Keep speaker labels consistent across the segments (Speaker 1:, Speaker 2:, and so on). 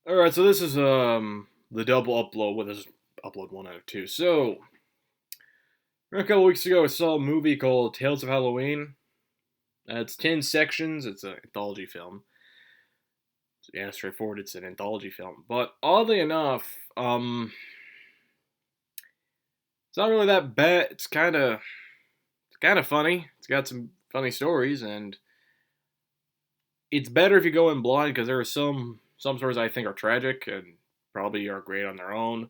Speaker 1: All right, so this is the double upload. Well, this is upload one out of two. So a couple weeks ago, I saw a movie called Tales of Halloween. It's 10 sections. It's an anthology film. So, yeah, straightforward. It's an anthology film. But oddly enough, it's not really that bad. It's kind of funny. It's got some funny stories, and it's better if you go in blind because there are some stories I think are tragic and probably are great on their own.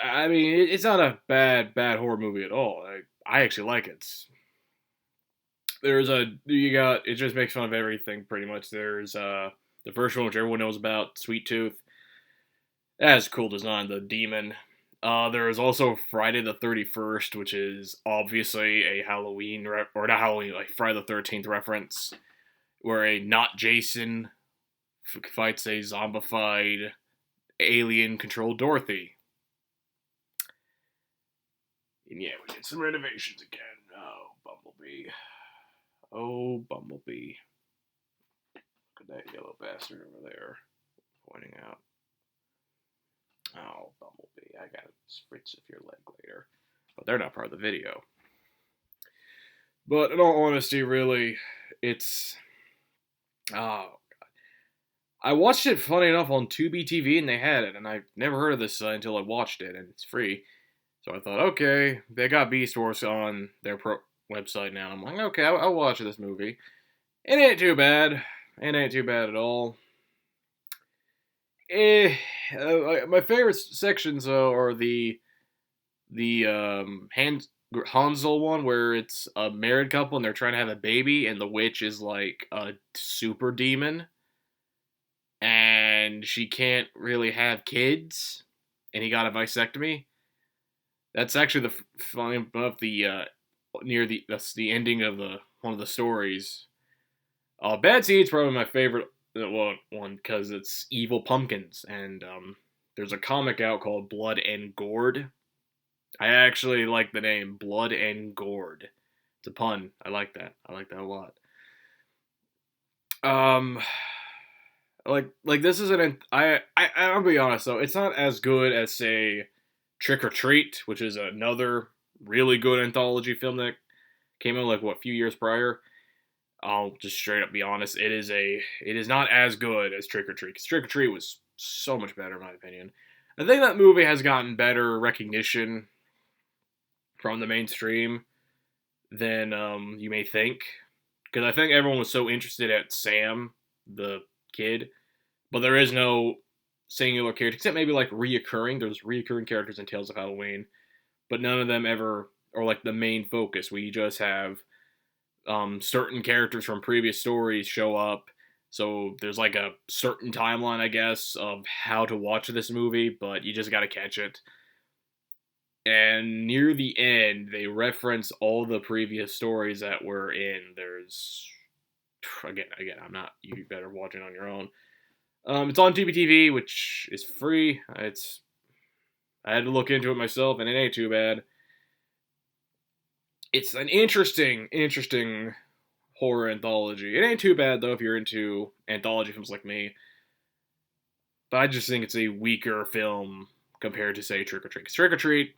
Speaker 1: I mean, it's not a bad horror movie at all. I actually like it. There's a you got it just makes fun of everything pretty much. There's the first one which everyone knows about, Sweet Tooth. That has cool design, the demon. There is also Friday the 31st, which is obviously a or not Halloween, like Friday the 13th reference, where a not Jason fights a zombified alien controlled Dorothy. And yeah, we did some renovations again. Oh, Bumblebee. Oh, Bumblebee. Look at that yellow bastard over there pointing out. Oh, Bumblebee. I got spritz of your leg later. But they're not part of the video. But in all honesty, really, it's. Oh, I watched it, funny enough, on Tubi TV, and they had it, and I never heard of this until I watched it, and it's free. So I thought, okay, they got Beast Wars on their website now. I'm like, okay, I'll watch this movie. It ain't too bad. It ain't too bad at all. Eh, my favorite sections though are the Hansel one where it's a married couple and they're trying to have a baby and the witch is like a super demon and she can't really have kids and he got a vasectomy. That's actually the funny above the near the that's the ending of the one of the stories. Bad Seed's probably my favorite one because it's evil pumpkins, and there's a comic out called Blood and Gourd. I actually like the name Blood and Gourd. It's a pun. I like that. I like that a lot. Um, like this isn't. I'll be honest though. It's not as good as say Trick or Treat, which is another really good anthology film that came out like what a few years prior. I'll just straight up be honest. It is not as good as Trick or Treat. 'Cause Trick or Treat was so much better in my opinion. I think that movie has gotten better recognition from the mainstream than you may think. Because I think everyone was so interested at Sam, the kid, but there is no singular character except maybe like reoccurring. There's reoccurring characters in Tales of Halloween, but none of them ever are like the main focus. We just have certain characters from previous stories show up. So there's like a certain timeline, I guess, of how to watch this movie, but you just got to catch it. And near the end, they reference all the previous stories that were in. There's again, I'm not. You better watch it on your own. It's on TBTV, which is free. I had to look into it myself, and it ain't too bad. It's an interesting horror anthology. It ain't too bad though if you're into anthology films like me. But I just think it's a weaker film compared to say Trick or Treat. 'Cause Trick or Treat,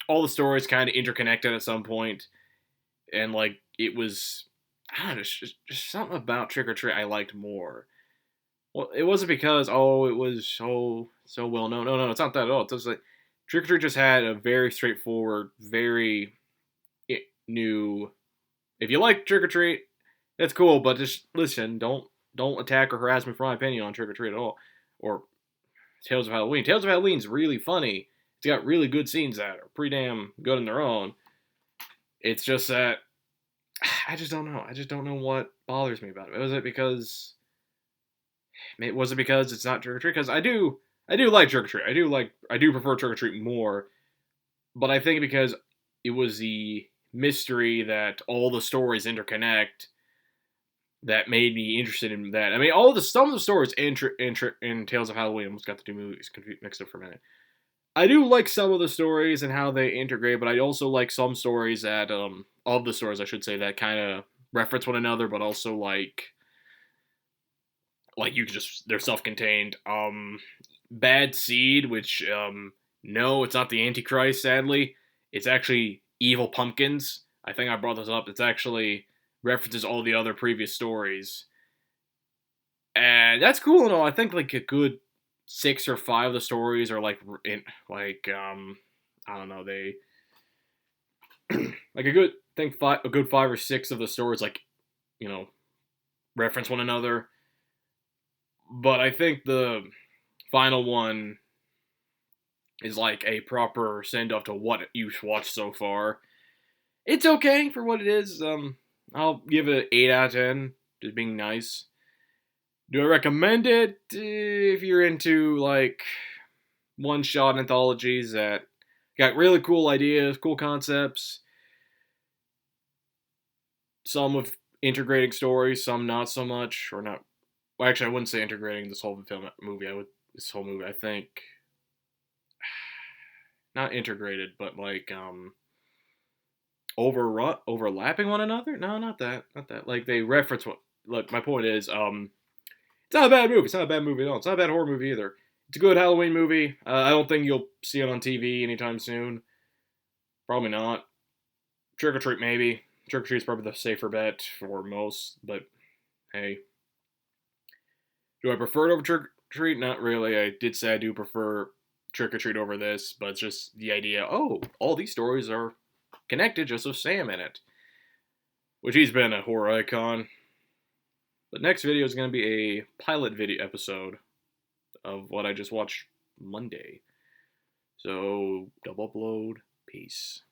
Speaker 1: all the stories kind of interconnected at some point, and like it was, I don't know, just something about Trick or Treat I liked more. Well, it wasn't because it was so well known. No, it's not that at all. It's just like Trick or Treat just had a very straightforward, very new. If you like Trick or Treat, that's cool, but just listen. Don't attack or harass me for my opinion on Trick or Treat at all, or Tales of Halloween. Tales of Halloween's really funny. It's got really good scenes that are pretty damn good in their own. It's just that I just don't know. I just don't know what bothers me about it. Was it because it's not Trick or Treat? Because I do like Trick or Treat. I do prefer Trick or Treat more. But I think because it was the mystery that all the stories interconnect that made me interested in that. I mean, some of the stories in Tales of Halloween. I almost got the two movies mixed up for a minute. I do like some of the stories and how they integrate, but I also like some stories that of the stories I should say that kind of reference one another, but also like you just they're self-contained. Bad Seed, which no, it's not the Antichrist. Sadly, it's actually Evil Pumpkins. I think I brought this up. It's actually references all the other previous stories, and that's cool and all. I think like a good 6 or 5 of the stories are like in like I don't know, they like a good think five a good 5 or 6 of the stories like you know reference one another. But I think the final one is like a proper send off to what you've watched so far. It's okay for what it is. I'll give it an 8 out of 10, just being nice. Do I recommend it? If you're into like one shot anthologies that got really cool ideas, cool concepts, some with integrating stories, some not so much, or not. Well, actually, I wouldn't say integrating this whole film movie. This whole movie. I think not integrated, but like overlapping one another. No, not that. Like they reference what. Look, my point is, it's not a bad movie. It's not a bad movie at all. It's not a bad horror movie either. It's a good Halloween movie. I don't think you'll see it on TV anytime soon. Probably not. Trick or Treat maybe. Trick or Treat is probably the safer bet for most, but hey. Do I prefer it over Trick or Treat? Not really. I did say I do prefer Trick or Treat over this, but it's just the idea, oh, all these stories are connected just with Sam in it. Which he's been a horror icon. But next video is going to be a pilot video episode of what I just watched Monday. So, double upload. Peace.